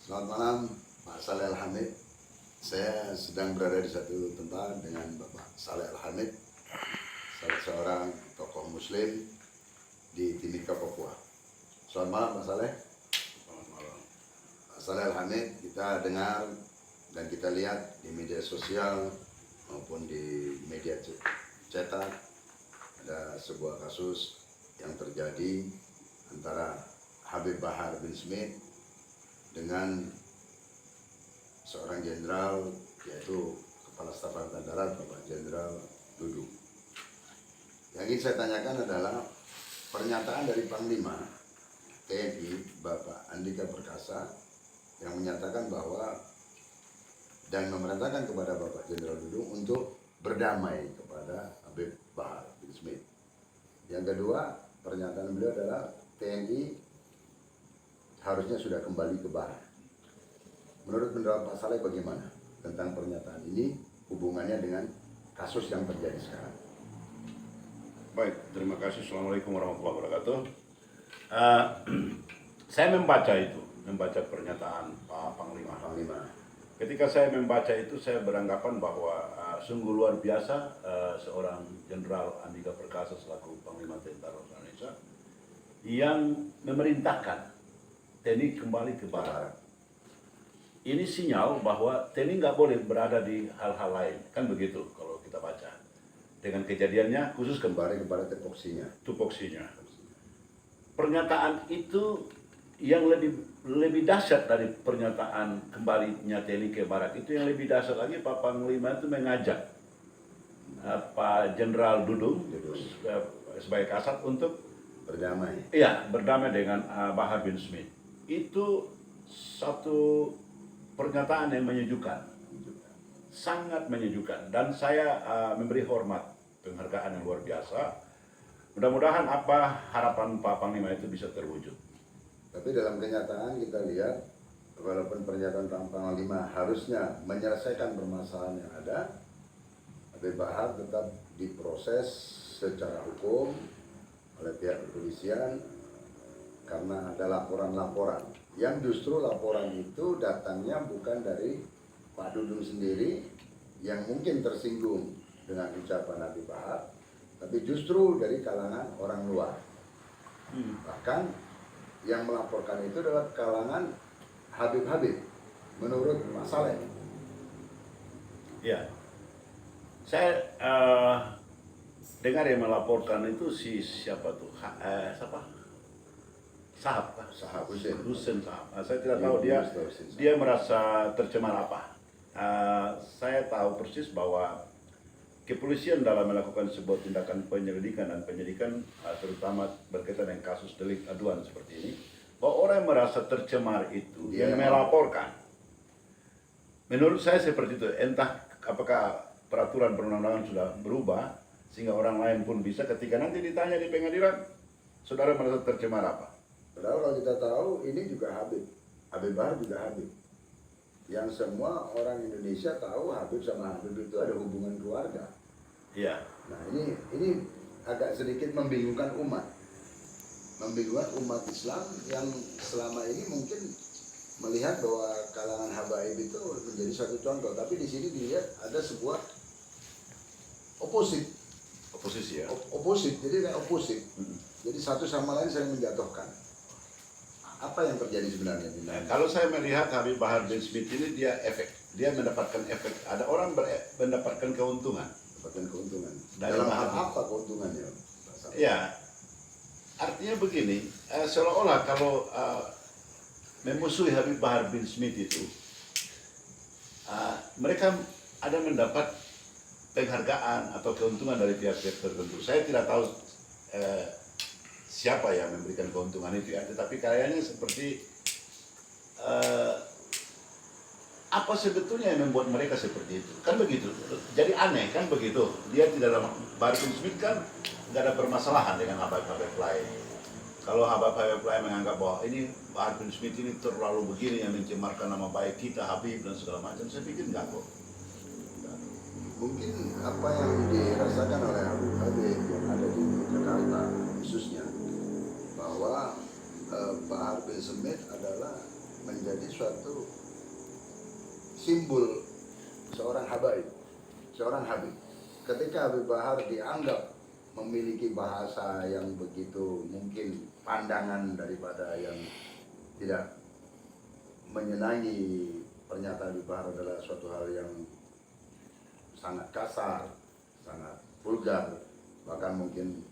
Selamat malam, Pak Saleh Al-Hamid. Saya sedang berada di satu tempat dengan Bapak Saleh Al-Hamid, salah seorang tokoh Muslim di Timika, Papua. Selamat malam, Pak Saleh. Selamat malam. Pak Saleh Al-Hamid, kita dengar dan kita lihat di media sosial maupun di media cetak ada sebuah kasus yang terjadi antara Habib Bahar bin Smith dengan seorang jenderal, yaitu Kepala Staf Angkatan Darat Bapak Jenderal Dudung. Yang ingin saya tanyakan adalah pernyataan dari Panglima TNI Bapak Andika Perkasa yang menyatakan bahwa dan memerintahkan kepada Bapak Jenderal Dudung untuk berdamai kepada Habib Bahar bin Smith. Yang kedua, pernyataan beliau adalah TNI harusnya sudah kembali ke barat. Menurut pendapat Pak Saleh bagaimana tentang pernyataan ini, hubungannya dengan kasus yang terjadi sekarang? Baik, terima kasih. Assalamualaikum warahmatullahi wabarakatuh. Saya membaca pernyataan Pak Panglima. Ketika saya membaca itu, saya beranggapan bahwa sungguh luar biasa seorang Jenderal Andika Perkasa selaku Panglima Tentara Indonesia yang memerintahkan TNI kembali ke barat. Ini sinyal bahwa TNI nggak boleh berada di hal-hal lain, kan begitu kalau kita baca. Dengan kejadiannya khusus Kembali kepada tupoksinya. Pernyataan itu yang lebih dahsyat dari pernyataan kembalinya TNI ke barat itu, yang lebih dahsyat lagi Pak Panglima itu mengajak Pak Jenderal Dudung sebagai kasat untuk Berdamai. Iya, berdamai dengan Bahar bin Smith. Itu satu pernyataan yang menyejukkan, sangat menyejukkan, dan saya memberi hormat, penghargaan yang luar biasa. Mudah-mudahan apa harapan Pak Panglima itu bisa terwujud. Tapi dalam kenyataan kita lihat, walaupun pernyataan Pak Panglima harusnya menyelesaikan permasalahan yang ada, Habib Bahar tetap diproses secara hukum oleh pihak kepolisian karena ada laporan-laporan yang justru laporan itu datangnya bukan dari Pak Dudung sendiri yang mungkin tersinggung dengan ucapan Habib Bahar, tapi justru dari kalangan orang luar. Bahkan yang melaporkan itu adalah kalangan Habib-Habib menurut Pak Saleh. Ya, saya dengar yang melaporkan itu siapa tuh? Sahab Hussein Sahab. Saya tidak tahu dia merasa tercemar apa. Saya tahu persis bahwa kepolisian dalam melakukan sebuah tindakan penyelidikan dan penyidikan, terutama berkaitan dengan kasus delik aduan seperti ini, bahwa orang yang merasa tercemar itu yang melaporkan. Menurut saya seperti itu. Entah apakah peraturan perundang-undangan sudah berubah sehingga orang lain pun bisa ketika nanti ditanya di pengadilan, saudara merasa tercemar apa? Padahal kalau kita tahu ini juga Habib Bahar juga Habib. Yang semua orang Indonesia tahu Habib sama Habib itu ada hubungan keluarga. Iya. Nah ini agak sedikit membingungkan umat Islam yang selama ini mungkin melihat bahwa kalangan habaib itu menjadi satu contoh, tapi di sini dilihat ada sebuah Oposisi ya. Jadi kayak oposit. Jadi satu sama lain saling menjatuhkan. Apa yang terjadi sebenarnya? Kalau saya melihat Habib Bahar bin Smith ini dia mendapatkan efek. Ada orang mendapatkan keuntungan. Dalam hal apa keuntungannya? Ya, artinya begini, seolah-olah kalau memusuhi Habib Bahar bin Smith itu, mereka ada mendapat penghargaan atau keuntungan dari pihak-pihak tertentu. Saya tidak tahu siapa yang memberikan keuntungan itu ya, tetapi kayaknya seperti apa sebetulnya yang membuat mereka seperti itu, kan begitu. Jadi aneh kan begitu. Dia tidak ada, Bahar bin Smith kan nggak ada permasalahan dengan Habib lain. Kalau Habib lain menganggap bahwa ini Bahar bin Smith ini terlalu begini yang mencemarkan nama baik kita Habib dan segala macam, saya pikir enggak kok. Mungkin apa yang dirasakan oleh Habib yang ada di Jakarta khususnya, bahwa Bahar bin Smith adalah menjadi suatu simbol seorang habaib, seorang Habib. Ketika Habib Bahar dianggap memiliki bahasa yang begitu mungkin pandangan daripada yang tidak menyenangi, pernyataan Habib Bahar adalah suatu hal yang sangat kasar, sangat vulgar, bahkan mungkin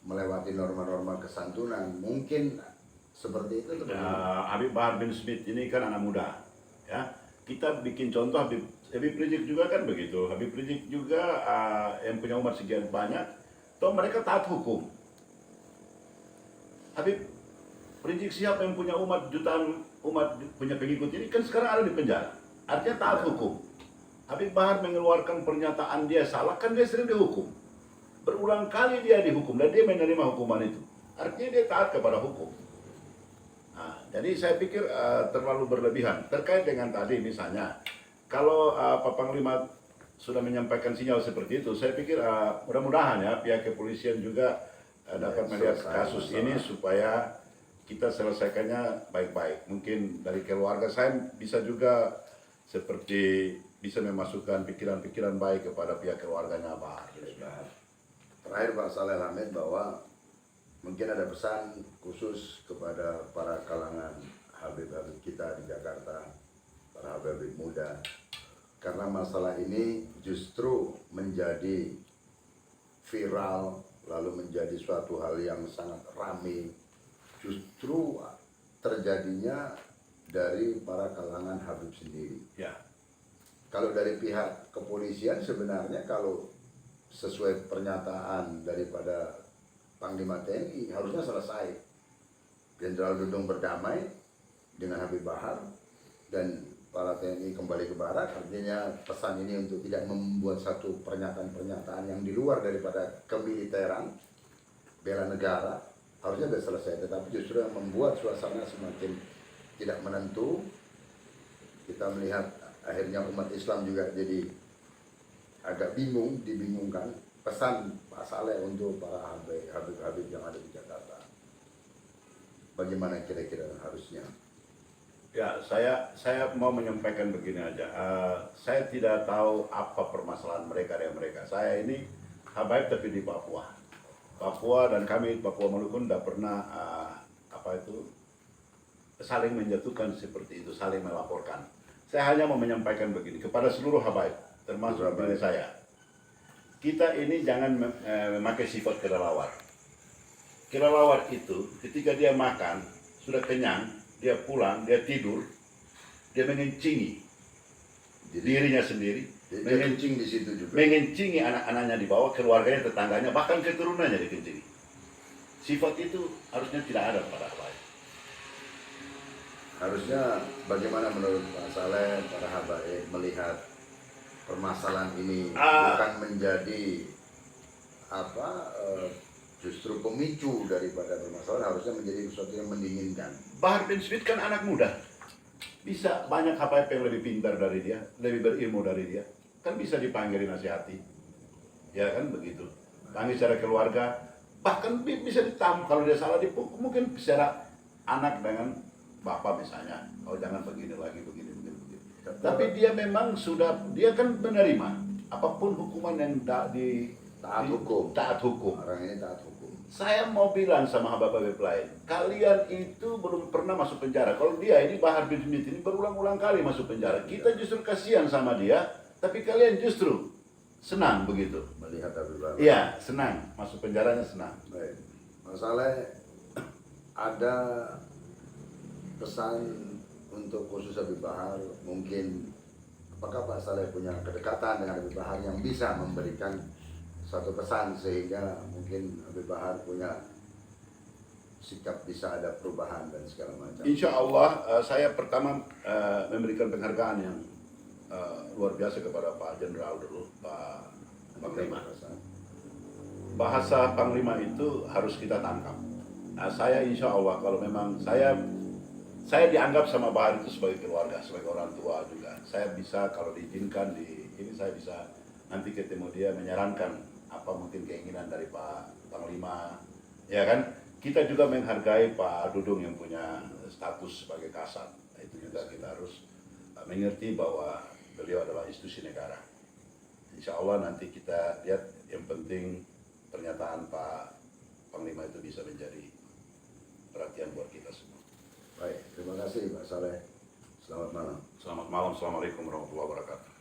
melewati norma-norma kesantunan, mungkin seperti itu. Habib Bahar bin Smith ini kan anak muda, ya. Kita bikin contoh Habib Rizik juga kan begitu. Habib Rizik juga yang punya umat sekian banyak, toh mereka taat hukum. Habib Rizik siapa yang punya umat jutaan umat punya pengikut ini kan sekarang ada di penjara. Artinya taat hukum. Habib Bahar mengeluarkan pernyataan dia salah, kan dia sering dihukum. Berulang kali dia dihukum dan dia menerima hukuman itu. Artinya dia taat kepada hukum. Nah, jadi saya pikir terlalu berlebihan. Terkait dengan tadi misalnya, kalau Pak Panglima sudah menyampaikan sinyal seperti itu, saya pikir mudah-mudahan ya pihak kepolisian juga dapat melihat kasus ini supaya kita selesaikannya baik-baik. Mungkin dari keluarga saya bisa juga seperti bisa memasukkan pikiran-pikiran baik kepada pihak keluarganya Bahar. Terakhir Pak Saleh Hamid, bahwa mungkin ada pesan khusus kepada para kalangan Habib-Habib kita di Jakarta, para Habib muda, karena masalah ini justru menjadi viral, lalu menjadi suatu hal yang sangat ramai, justru terjadinya dari para kalangan Habib sendiri. Ya. Kalau dari pihak kepolisian sebenarnya kalau sesuai pernyataan daripada Panglima TNI harusnya selesai. Jenderal Dudung berdamai dengan Habib Bahar dan para TNI kembali ke barak. Artinya pesan ini untuk tidak membuat satu pernyataan-pernyataan yang di luar daripada kemiliteran, bela negara, harusnya sudah selesai. Tetapi justru yang membuat suasana semakin tidak menentu. Kita melihat akhirnya umat Islam juga jadi agak bingung, dibingungkan. Pesan Pak Saleh untuk para Habib yang ada di Jakarta, bagaimana kira-kira harusnya? Ya, saya mau menyampaikan begini aja. Saya tidak tahu apa permasalahan mereka dengan mereka. Saya ini habaib tapi di Papua. Papua dan kami Papua Maluku tidak pernah saling menjatuhkan seperti itu, saling melaporkan. Saya hanya mau menyampaikan begini kepada seluruh habaib, termasuk diri saya. Kita ini jangan memakai sifat kelelawar. Kelelawar itu ketika dia makan, sudah kenyang, dia pulang, dia tidur, dia mengencingi dirinya sendiri, Mengencing di situ juga. mengencingi anak-anaknya di bawah, keluarganya, tetangganya, bahkan keturunannya dikencingi. Sifat itu harusnya tidak ada pada habaib. Harusnya bagaimana menurut Pak Saleh, para habaib melihat permasalahan ini bukan menjadi justru pemicu daripada permasalahan, harusnya menjadi sesuatu yang mendinginkan. Bahar bin Smith kan anak muda, bisa banyak habaib yang lebih pintar dari dia, lebih berilmu dari dia, kan bisa dipanggil dinasihati, ya kan begitu. Panggil secara keluarga, bahkan bisa ditampar kalau dia salah dipukul, mungkin secara anak dengan bapak misalnya, oh jangan begini lagi, begini. Tapi dia memang dia kan menerima apapun hukuman yang Taat hukum. Taat hukum. Orang ini taat hukum. Saya mau bilang sama habaib lain, kalian itu belum pernah masuk penjara. Kalau dia ini Bahar bin Smith ini berulang-ulang kali masuk penjara. Kita justru kasihan sama dia, tapi kalian justru senang begitu. Melihat Habib Bahar. Iya, senang. Masuk penjaranya senang. Baik. Pak Saleh, ada pesan untuk khusus Habib Bahar, mungkin apakah Pak Saleh punya kedekatan dengan Habib Bahar yang bisa memberikan satu pesan sehingga mungkin Habib Bahar punya sikap bisa ada perubahan dan segala macam? Insya Allah saya pertama memberikan penghargaan yang luar biasa kepada Pak Jenderal dulu, Pak Panglima. Bahasa Panglima itu harus kita tangkap. Nah, saya insya Allah kalau memang saya dianggap sama Bahar itu sebagai keluarga, sebagai orang tua juga. Saya bisa kalau diizinkan ini saya bisa nanti ketemu dia menyarankan apa mungkin keinginan dari Pak Panglima, ya kan? Kita juga menghargai Pak Dudung yang punya status sebagai Kasat. Itu juga mengerti bahwa beliau adalah institusi negara. Insya Allah nanti kita lihat, yang penting pernyataan Pak Panglima itu bisa menjadi perhatian buat kita semua. Baik, terima kasih Pak Saleh. Selamat malam. Selamat malam, Assalamualaikum warahmatullahi wabarakatuh.